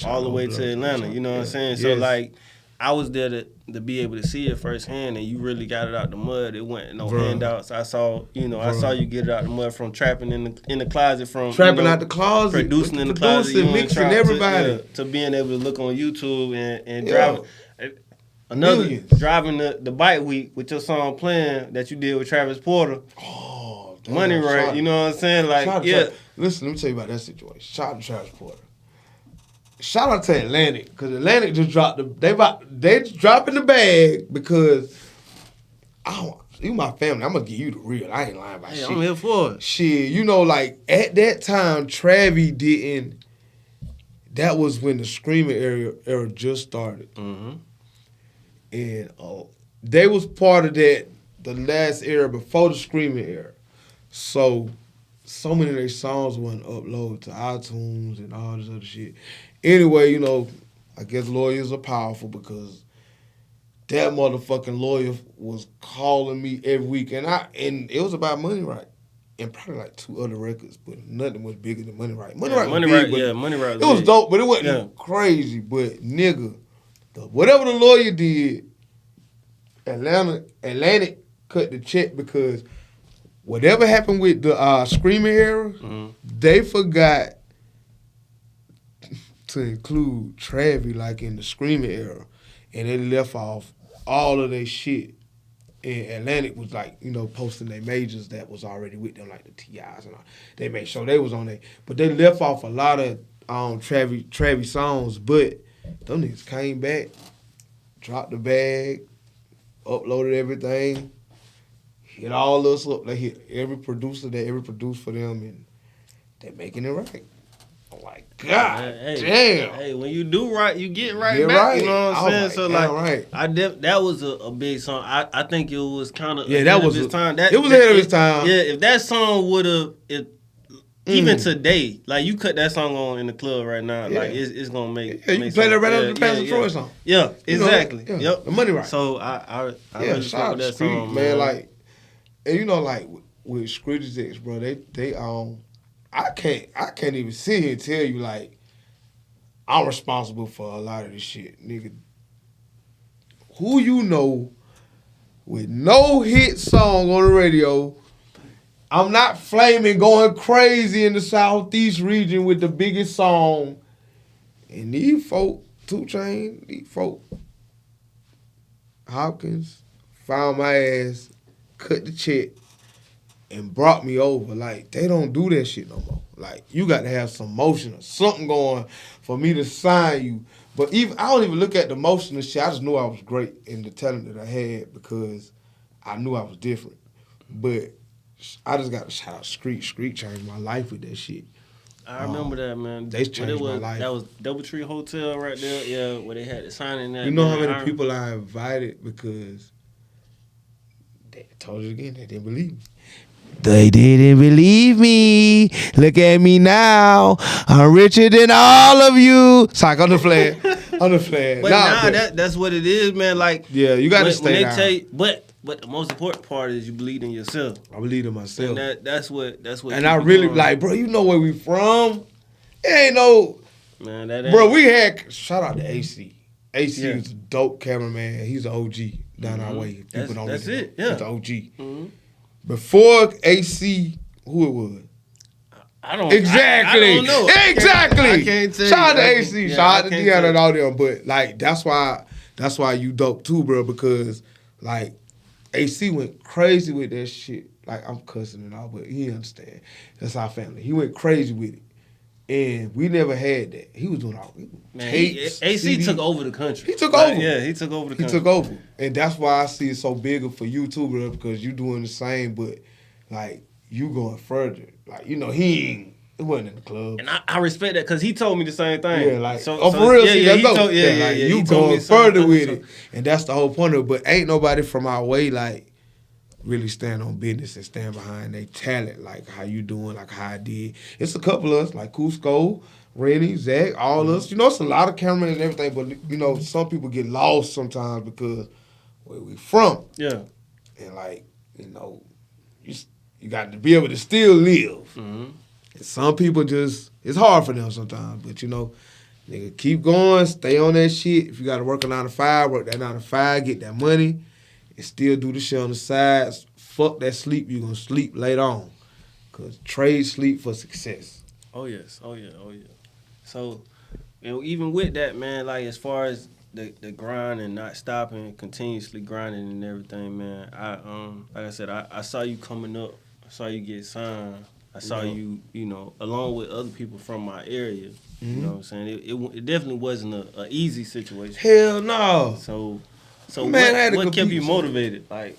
all the way to Atlanta. You know what I'm saying? So, like, I was there to be able to see it firsthand, and you really got it out the mud. It wasn't no handouts. I saw you get it out the mud from trapping in the closet, from trapping out the closet, producing in the closet, mixing everybody, to being able to look on YouTube and driving. Driving the bike week with your song playing that you did with Travis Porter. Oh, Money right, you know what I'm saying? Like, listen, let me tell you about that situation. Shout out to Travis Porter. Shout out to Atlantic, because Atlantic just dropped they dropping the bag because you my family. I'm gonna give you the real. I ain't lying about shit. I'm here for it. Shit, you know, like at that time, Travis didn't. That was when the screaming era just started. Mm-hmm. And they was part of the last era before the screaming era. So many of their songs wasn't uploaded to iTunes and all this other shit. Anyway, you know, I guess lawyers are powerful because that motherfucking lawyer was calling me every week. And it was about Money Right. And probably like 2 other records, but nothing was bigger than Money Right. Money Right was big, Money Right. It was dope, but it wasn't crazy. But nigga, whatever the lawyer did, Atlantic cut the check because whatever happened with the screaming era, they forgot to include Travis like in the screaming era, and they left off all of their shit. And Atlantic was like, you know, posting their majors that was already with them, like the T.I.s and all. They made sure they was on there, but they left off a lot of Travis songs. But them niggas came back, dropped the bag, uploaded everything, hit all us up. They hit every producer that ever produced for them, and they making it right. I'm like, God damn. Hey, when you do right, you get right Get back. right. You know what I'm saying? Like, So like, that was a big song. I think it was kind of that was his time. It was ahead of his time. Yeah, if that song would have, even today, like you cut that song on in the club right now, like it's gonna make. Yeah, you can play that right after the Pastor Troy song. Yeah, exactly. Yep, the money right. So I really shout fuck with that Street, song, man. Like, and you know, like with EXECS, bro, they I can't even sit here and tell you like I'm responsible for a lot of this shit, nigga. Who you know with no hit song on the radio? I'm not flaming, going crazy in the Southeast region with the biggest song. And these folk, 2 Chainz, these folk, Hopkins, found my ass, cut the check, and brought me over. Like, they don't do that shit no more. Like, you got to have some motion or something going for me to sign you. But I don't even look at the motion and shit. I just knew I was great in the talent that I had because I knew I was different. But I just got to shout out Street. Street changed my life with that shit. I remember that, man. They changed my life. That was Doubletree Hotel right there, yeah, where they had the sign in that. You know how many people I invited because they told you again, they didn't believe me. They didn't believe me. Look at me now. I'm richer than all of you. Sorry, on the flag. On the flag. But that's what it is, man. Like, yeah, you got to stay when they down. tell you, but the most important part is you believe in yourself. I believe in myself. And that's what. And I really like, bro. You know where we from? It ain't no. Man, that ain't. Bro, we had shout out to AC. AC is a dope cameraman. He's an OG down our way. People don't that's really it. know. Yeah. He's an OG. Mm-hmm. Before AC, who it was? I don't exactly. I don't know. Exactly. I can't tell Shout out you. to AC. Shout out to Deanna and all them. But like that's why you dope too, bro. Because like AC went crazy with that shit. Like I'm cussing and all, but he understand. That's our family. He went crazy with it. And we never had that. He was doing all tapes. AC CD. took over the country. He took over. Yeah, he took over the country. He took over. And that's why I see it so bigger for you too, bro, because you doing the same, but like you going further. Like, you know, he wasn't in the club. And I respect that because he told me the same thing. Yeah, like, for real, see, that's dope. You going further with it. And that's the whole point of it. But ain't nobody from our way, like, really stand on business and stand behind their talent, like how you doing, like how I did. It's a couple of us, like Cusco, Rennie, Zach, all us. You know, it's a lot of cameras and everything, but, you know, some people get lost sometimes because where we from. Yeah. And, like, you know, you got to be able to still live. Mm-hmm. And some people just, it's hard for them sometimes, but, you know, nigga, keep going, stay on that shit. If you got to work a 9 to 5, work that 9 to 5, get that money. And still do the shit on the sides. Fuck that sleep. You're going to sleep later on. Because trade sleep for success. Oh, yes. Oh, yeah. So, you know, even with that, man, like as far as the grind and not stopping, continuously grinding and everything, man, like I said, I saw you coming up. I saw you get signed. I saw you, you know, along with other people from my area. Mm-hmm. You know what I'm saying? It definitely wasn't an easy situation. Hell no. So man, what kept you motivated? Like,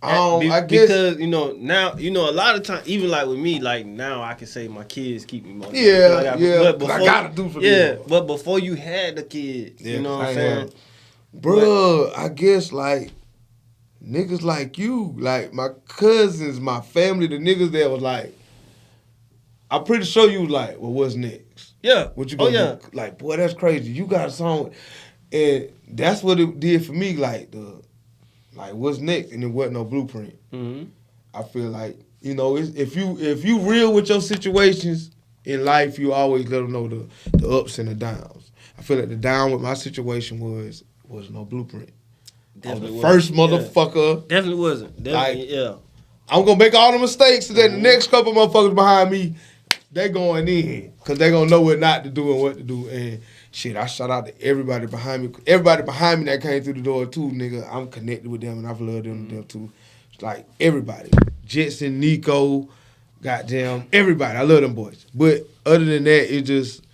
I guess because you know now a lot of times, even like with me, like now I can say my kids keep me motivated. Yeah, but I gotta do for them. Yeah, but before you had the kids, you know what I'm saying, bro? I guess like niggas like you, like my cousins, my family, the niggas that was like, I'm pretty sure you was like, well, what's next? Yeah, what you gonna do? Like, boy, that's crazy. You got a song. And that's what it did for me, like what's next, and it wasn't no blueprint. Mm-hmm. I feel like, you know, if you real with your situations in life, you always let them know the ups and the downs. I feel like the down with my situation was no blueprint. Definitely the first motherfucker. Yeah. Definitely wasn't. Definitely, yeah. I'm gonna make all the mistakes, and then the next couple motherfuckers behind me, they going in, cause they gonna know what not to do and what to do. And shit, I shout out to everybody behind me. Everybody behind me that came through the door too, nigga. I'm connected with them and I've loved them too. Like everybody. Jetson, Nico, goddamn, everybody. I love them boys. But other than that, it just,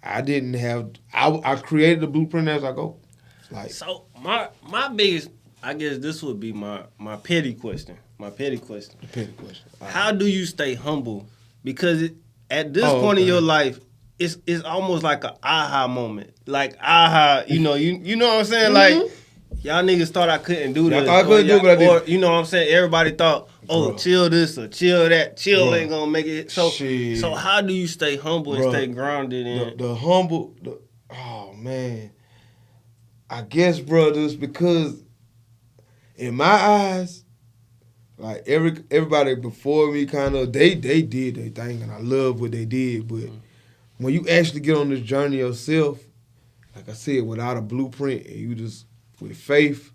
I created the blueprint as I go. Like, so my biggest, I guess this would be my petty question. The petty question. All How do you stay humble? Because at this point in your life, it's almost like an aha moment. Like aha, you know what I'm saying? Like y'all niggas thought I couldn't do this. I couldn't do it, but I did. Or you know what I'm saying? Everybody thought, oh, chill this or chill that. Chill ain't gonna make it. So how do you stay humble and stay grounded? Oh man, I guess, brothers, because in my eyes, like everybody before me, kind of they did their thing, and I love what they did. But when you actually get on this journey yourself, like I said, without a blueprint, and you just with faith,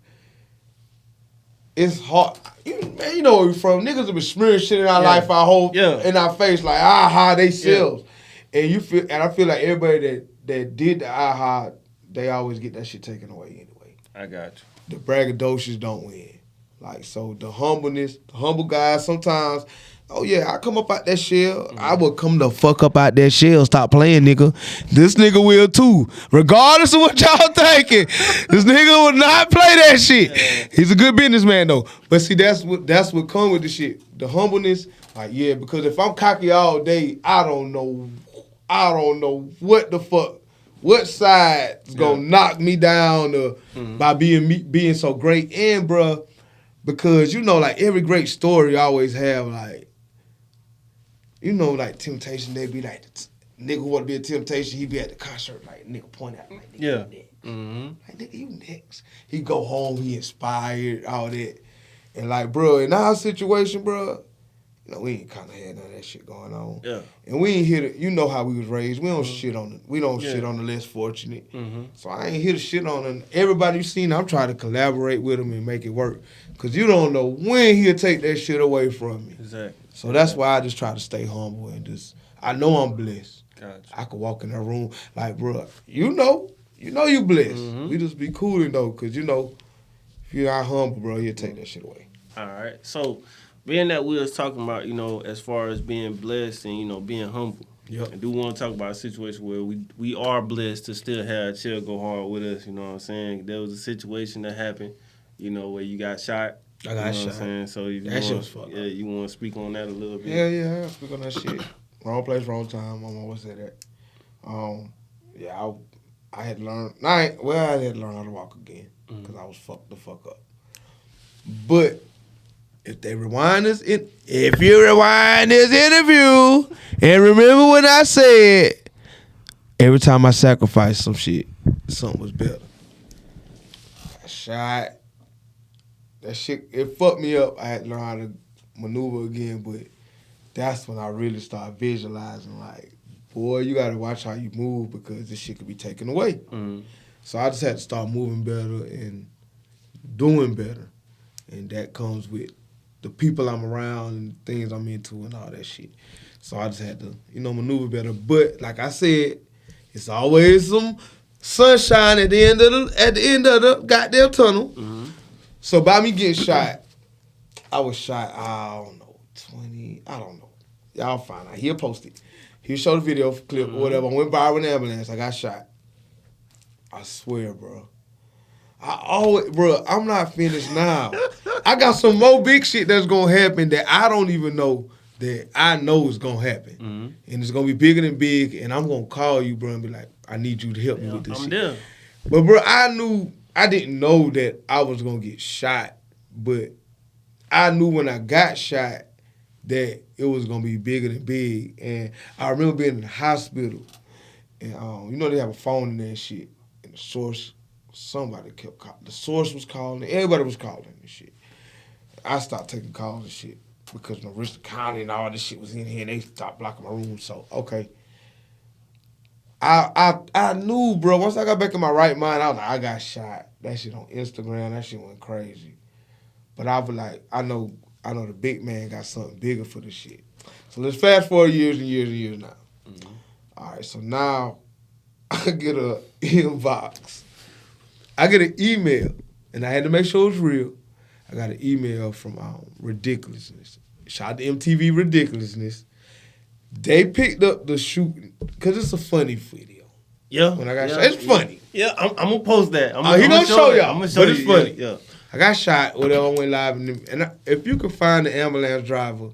it's hard. You know where we from. Niggas have been smearing shit in our life, our whole in our face, like aha, they selves, and I feel like everybody that did the aha, they always get that shit taken away anyway. I got you. The braggadocious don't win. Like, so the humbleness, the humble guys, sometimes, oh yeah, I come up out that shell. I will come the fuck up out that shell. Stop playing, nigga. This nigga will too. Regardless of what y'all thinking, this nigga will not play that shit. He's a good businessman though. But see, that's what come with the shit. The humbleness, like, yeah, because if I'm cocky all day, I don't know what the fuck. What side is gonna knock me down by being so great? And bruh, because like every great story always have like, like Temptation. They be like, nigga who want to be a Temptation, he be at the concert like nigga point out like nigga you next. Like nigga you next. He go home, he inspired, all that, and like bro, in our situation, bro. We ain't kind of had none of that shit going on. Yeah. And we ain't here to, how we was raised. We don't shit on shit on the less fortunate. So I ain't here to shit on them. Everybody you seen, I'm trying to collaborate with them and make it work. Because you don't know when he'll take that shit away from me. Exactly. So that's why I just try to stay humble and just, I know I'm blessed. Gotcha. I could walk in that room like, bro, you know you blessed. We just be cooling though, because if you're not humble, bro, you'll take that shit away. All right. So, being that we was talking about, as far as being blessed and, being humble. Yep. I do want to talk about a situation where we are blessed to still have Chill Go Hard with us, you know what I'm saying? There was a situation that happened, where you got shot. I got shot. What I'm saying? So you want to speak on that a little bit? Yeah, I'll speak on that shit. Wrong place, wrong time. I'm always say that. I had to learn. I had to learn how to walk again because I was fucked the fuck up. But if you rewind this interview and remember when I said every time I sacrificed some shit, something was better. I shot. That shit, it fucked me up. I had to learn how to maneuver again, but that's when I really started visualizing like, boy, you gotta watch how you move because this shit could be taken away. So I just had to start moving better and doing better. And that comes with the people I'm around and things I'm into and all that shit. So I just had to, maneuver better. But like I said, it's always some sunshine at the end of the goddamn tunnel. So by me getting shot, I was shot, I don't know, 20, I don't know. Y'all find out. He'll post it. He'll show the video clip or whatever. I went by with an ambulance. I got shot. I swear, bro. I'm not finished now. I got some more big shit that's gonna happen that I don't even know that I know is gonna happen. And it's gonna be bigger than big, and I'm gonna call you, bro, and be like, I need you to help me with this shit. There. But bro, I didn't know that I was gonna get shot, but I knew when I got shot that it was gonna be bigger than big. And I remember being in the hospital, and they have a phone in there and shit, and the source. Somebody kept calling. The source was calling. Everybody was calling and shit. I stopped taking calls and shit because Marissa County and all this shit was in here and they stopped blocking my room. So, okay. I knew, bro, once I got back in my right mind, I was like, I got shot. That shit on Instagram, that shit went crazy. But I was like, I know the big man got something bigger for this shit. So let's fast forward years and years and years now. All right, so now I get a inbox. I get an email, and I had to make sure it was real. I got an email from Ridiculousness. Shout out to MTV Ridiculousness. They picked up the shooting, because it's a funny video. Yeah. When I got shot. It's funny. Yeah, I'm going to post that. He going to show y'all. I'm going to show you. But it's funny. Yeah. I got shot, whatever, I went live. And if you can find the ambulance driver,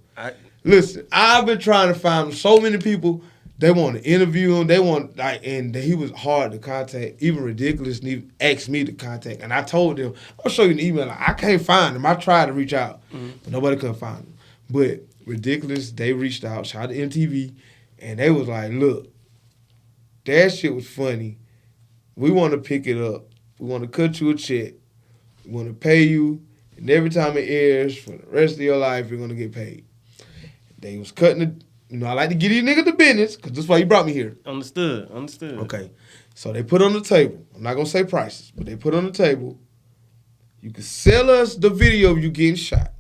listen, I've been trying to find so many people They want to interview him. They want and he was hard to contact. Even Ridiculous asked me to contact, and I told them, "I'll show you an email. Like, I can't find him. I tried to reach out, but nobody could find him." But Ridiculous, they reached out, shout out to MTV, and they was like, "Look, that shit was funny. We want to pick it up. We want to cut you a check. We want to pay you, and every time it airs for the rest of your life, you're gonna get paid." They was cutting the. I like to give these niggas the business, because that's why you brought me here. Understood. Okay. So they put on the table. I'm not going to say prices, but they put on the table. You can sell us the video of you getting shot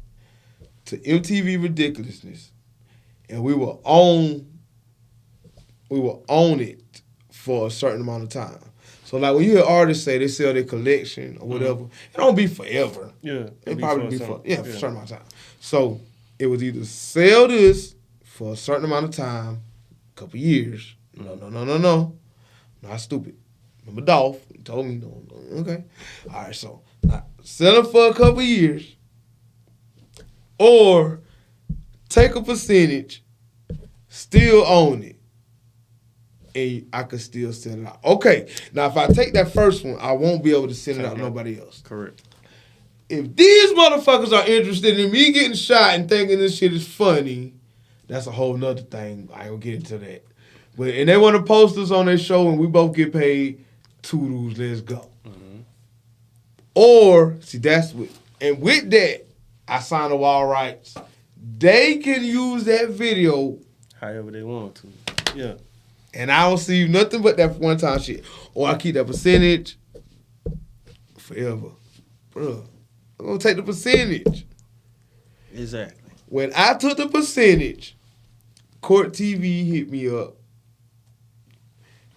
to MTV Ridiculousness, and we will own it for a certain amount of time. So like when you hear artists say they sell their collection or whatever, it don't be forever. Yeah. It probably be for a certain amount of time. So it was either sell this for a certain amount of time, a couple years. No. Not stupid. Remember Dolph? He told me, no. Okay. All right, so sell it for a couple years, or take a percentage, still own it, and I could still sell it out. Okay. Now, if I take that first one, I won't be able to send it out to nobody else. Correct. If these motherfuckers are interested in me getting shot and thinking this shit is funny, that's a whole nother thing. I ain't gonna get into that. And they want to post us on their show and we both get paid, toodles, let's go. Or, see, that's what, and with that, I sign the wall rights. They can use that video however they want to. Yeah. And I don't see nothing but that one-time shit. Or I keep that percentage forever. Bruh, I'm going to take the percentage. Exactly. When I took the percentage, Court TV hit me up.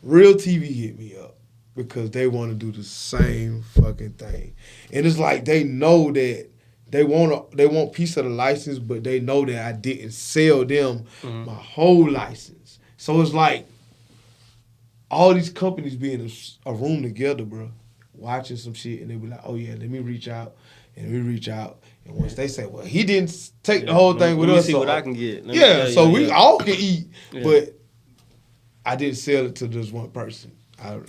Real TV hit me up because they want to do the same fucking thing. And it's like they know that they want piece of the license, but they know that I didn't sell them my whole license. So it's like all these companies be in a room together, bro, watching some shit, and they be like, "Oh yeah, let me reach out," and we reach out. And once they say, "Well, he didn't take the whole thing with us," let me see what I can get. We all can eat, but I didn't sell it to just one person.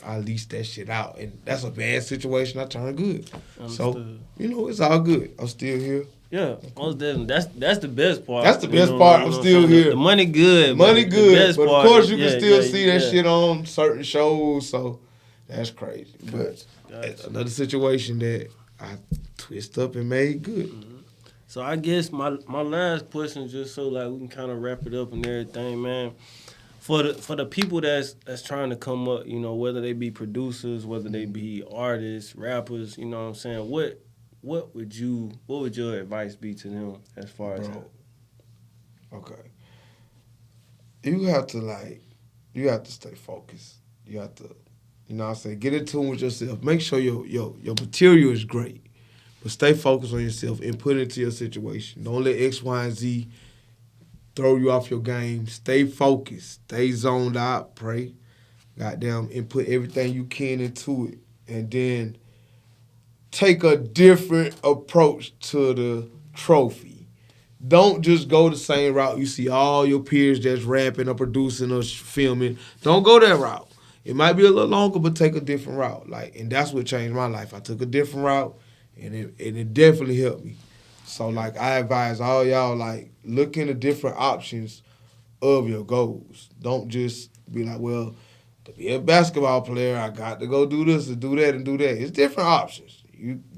I leased that shit out, and that's a bad situation. I turned good, so it's all good. I'm still here. Yeah, most definitely. That's the best part. That's the best part. I'm still here. The money good. Money good, the best but of course you can still see that shit on certain shows. So that's crazy. But it's another situation that I twist up and made good. So I guess my last question, just so like we can kind of wrap it up and everything, man. For the people that's trying to come up, whether they be producers, whether they be artists, rappers, you know what I'm saying? What would your advice be to them as far as that? Okay. You have to stay focused. You have to, get in tune with yourself. Make sure your material is great. But stay focused on yourself and put it into your situation. Don't let X, Y, and Z throw you off your game. Stay focused. Stay zoned out. Pray. Goddamn. And put everything you can into it. And then take a different approach to the trophy. Don't just go the same route. You see all your peers that's rapping or producing or filming. Don't go that route. It might be a little longer, but take a different route. And that's what changed my life. I took a different route, and it definitely helped me. So, I advise all y'all, look into different options of your goals. Don't just be like, well, to be a basketball player, I got to go do this and do that and do that. It's different options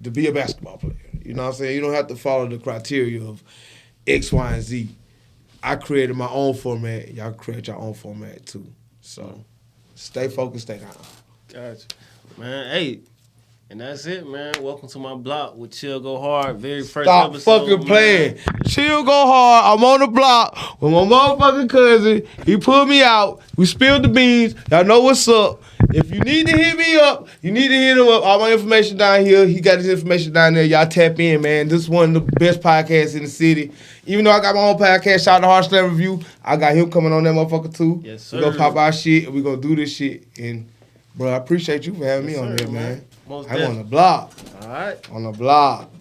to be a basketball player. You know what I'm saying? You don't have to follow the criteria of X, Y, and Z. I created my own format. Y'all create your own format, too. So, stay focused, stay down. Gotcha. Man, hey. And that's it, man. Welcome to my block with Chill Go Hard. Very first episode. Stop fucking playing. Chill Go Hard. I'm on the block with my motherfucking cousin. He pulled me out. We spilled the beans. Y'all know what's up. If you need to hit me up, you need to hit him up. All my information down here. He got his information down there. Y'all tap in, man. This is one of the best podcasts in the city. Even though I got my own podcast, shout out to Hard Slam Review, I got him coming on that motherfucker too. Yes, sir. We're going to pop our shit and we're going to do this shit. And, bro, I appreciate you for having me on here, man. I'm on the block. All right. On the block.